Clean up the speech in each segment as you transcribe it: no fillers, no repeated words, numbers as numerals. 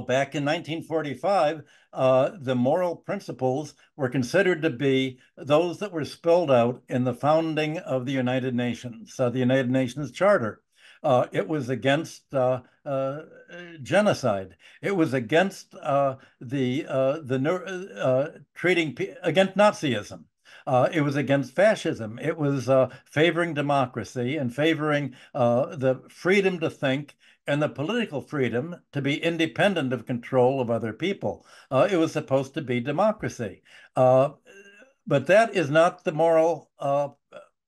Well, back in 1945, the moral principles were considered to be those that were spelled out in the founding of the United Nations, the United Nations Charter. It was against genocide. It was against treating against Nazism. It was against fascism. It was favoring democracy and favoring the freedom to think and the political freedom to be independent of control of other people. It was supposed to be democracy. But that is not the moral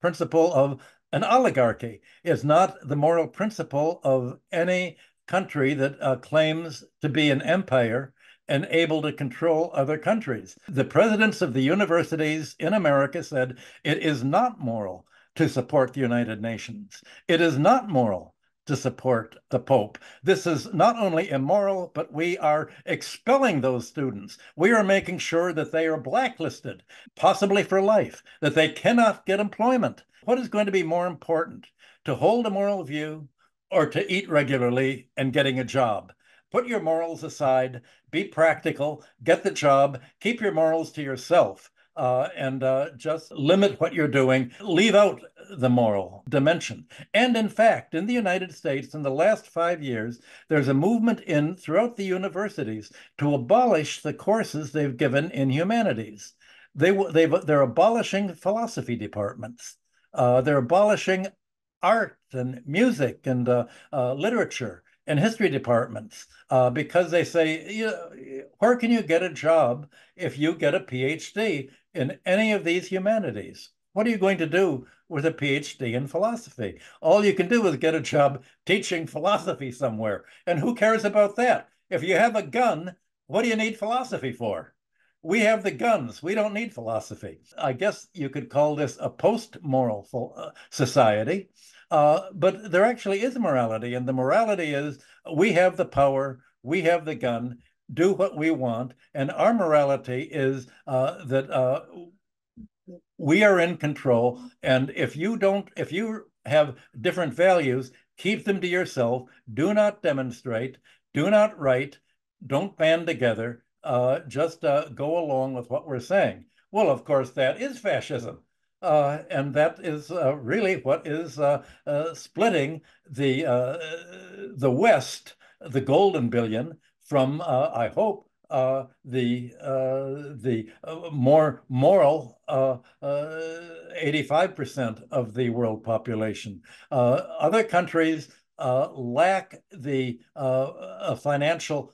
principle of an oligarchy. It's not the moral principle of any country that claims to be an empire and able to control other countries. The presidents of the universities in America said it is not moral to support the United Nations. It is not moral to support the Pope. This is not only immoral, but we are expelling those students. We are making sure that they are blacklisted, possibly for life, that they cannot get employment. What is going to be more important, to hold a moral view or to eat regularly and getting a job? Put your morals aside, be practical, get the job, keep your morals to yourself, and just limit what you're doing, leave out the moral dimension. And in fact, in the United States, in the last 5 years, there's a movement throughout the universities to abolish the courses they've given in humanities. They're abolishing philosophy departments. They're abolishing art and music and literature and history departments because they say, where can you get a job if you get a PhD in any of these humanities? What are you going to do with a PhD in philosophy? All you can do is get a job teaching philosophy somewhere. And who cares about that? If you have a gun, what do you need philosophy for? We have the guns. We don't need philosophy. I guess you could call this a post-moral society. But there actually is morality, and the morality is we have the power, we have the gun, do what we want, and our morality is that we are in control, and if you have different values, keep them to yourself, do not demonstrate, do not write, don't band together, just go along with what we're saying. Well, of course, that is fascism. And that is really what is splitting the West, the golden billion, from I hope the more moral 85% of the world population. Other countries lack the financial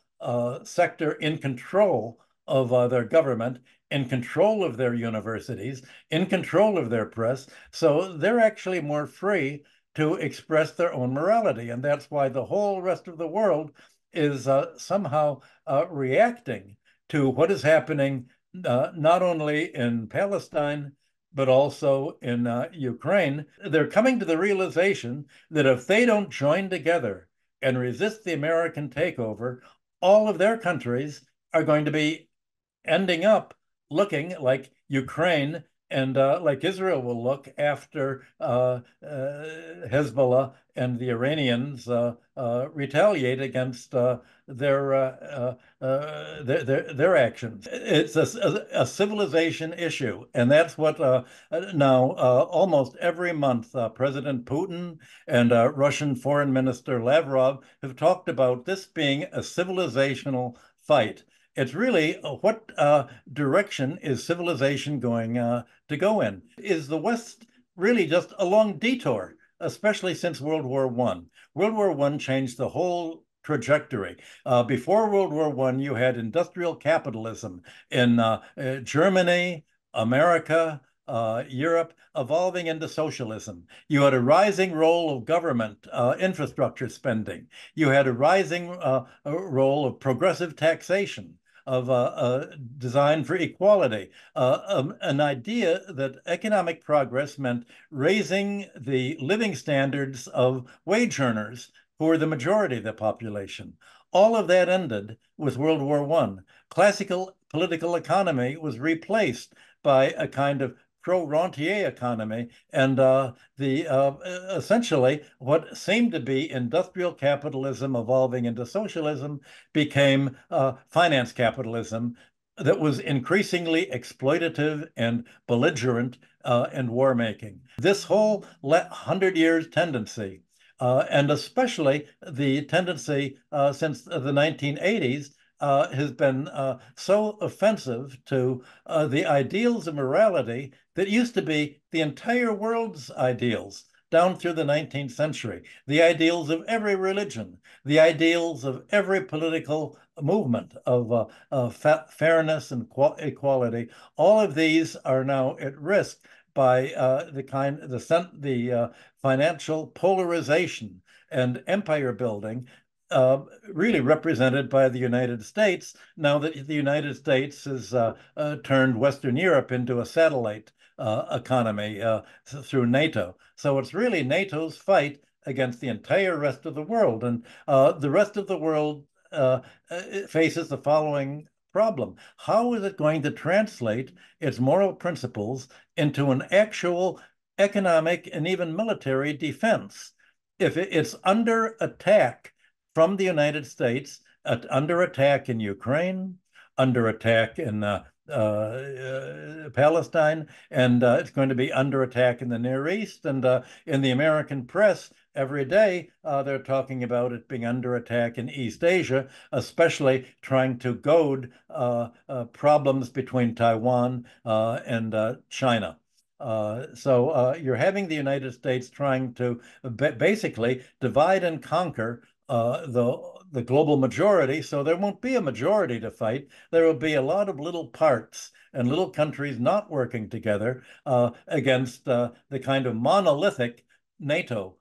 sector in control of their government, in control of their universities, in control of their press. So they're actually more free to express their own morality. And that's why the whole rest of the world is somehow reacting to what is happening not only in Palestine, but also in Ukraine. They're coming to the realization that if they don't join together and resist the American takeover, all of their countries are going to be ending up looking like Ukraine and like Israel will look after Hezbollah and the Iranians retaliate against their actions. It's a civilization issue, and that's what now almost every month President Putin and Russian Foreign Minister Lavrov have talked about this being a civilizational fight. It's really what direction is civilization going to go in? Is the West really just a long detour, especially since World War I? World War I changed the whole trajectory. Before World War I, you had industrial capitalism in Germany, America, Europe, evolving into socialism. You had a rising role of government infrastructure spending. You had a rising role of progressive taxation, of design for equality, an idea that economic progress meant raising the living standards of wage earners, who were the majority of the population. All of that ended with World War I. Classical political economy was replaced by a kind of pro-rentier economy, and essentially what seemed to be industrial capitalism evolving into socialism became finance capitalism that was increasingly exploitative and belligerent and war-making. This whole 100 years tendency, and especially the tendency since the 1980s, has been so offensive to the ideals of morality that used to be the entire world's ideals down through the 19th century, the ideals of every religion, the ideals of every political movement of fairness and equality. All of these are now at risk by the financial polarization and empire building, really represented by the United States, now that the United States has turned Western Europe into a satellite economy through NATO. So it's really NATO's fight against the entire rest of the world. And the rest of the world faces the following problem. How is it going to translate its moral principles into an actual economic and even military defense? If it's under attack from the United States, under attack in Ukraine, under attack in Palestine, and it's going to be under attack in the Near East. And in the American press, every day they're talking about it being under attack in East Asia, especially trying to goad problems between Taiwan and China. So you're having the United States trying to basically divide and conquer the global majority, so there won't be a majority to fight. There will be a lot of little parts and little countries not working together against the kind of monolithic NATO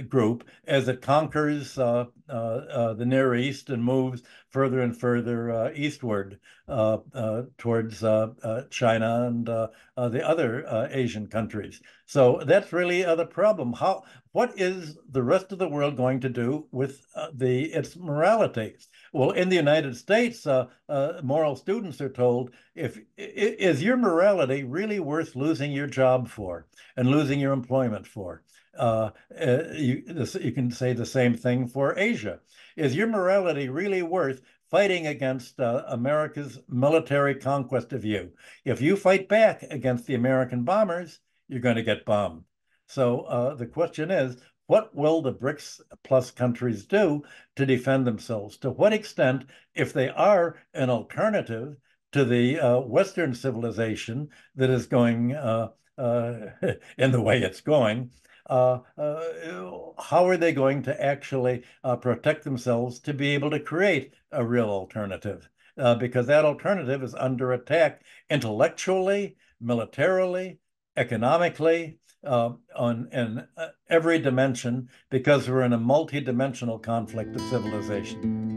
group as it conquers the Near East and moves further and further eastward towards China and the other Asian countries. So that's really the problem. What is the rest of the world going to do with its morality? Well, in the United States, moral students are told, is your morality really worth losing your job for and losing your employment for? You can say the same thing for Asia. Is your morality really worth fighting against America's military conquest of you? If you fight back against the American bombers, you're going to get bombed. So the question is, what will the BRICS plus countries do to defend themselves? To what extent, if they are an alternative to the Western civilization that is going in the way it's going, how are they going to actually protect themselves to be able to create a real alternative? Because that alternative is under attack intellectually, militarily, economically, in every dimension, because we're in a multi-dimensional conflict of civilization.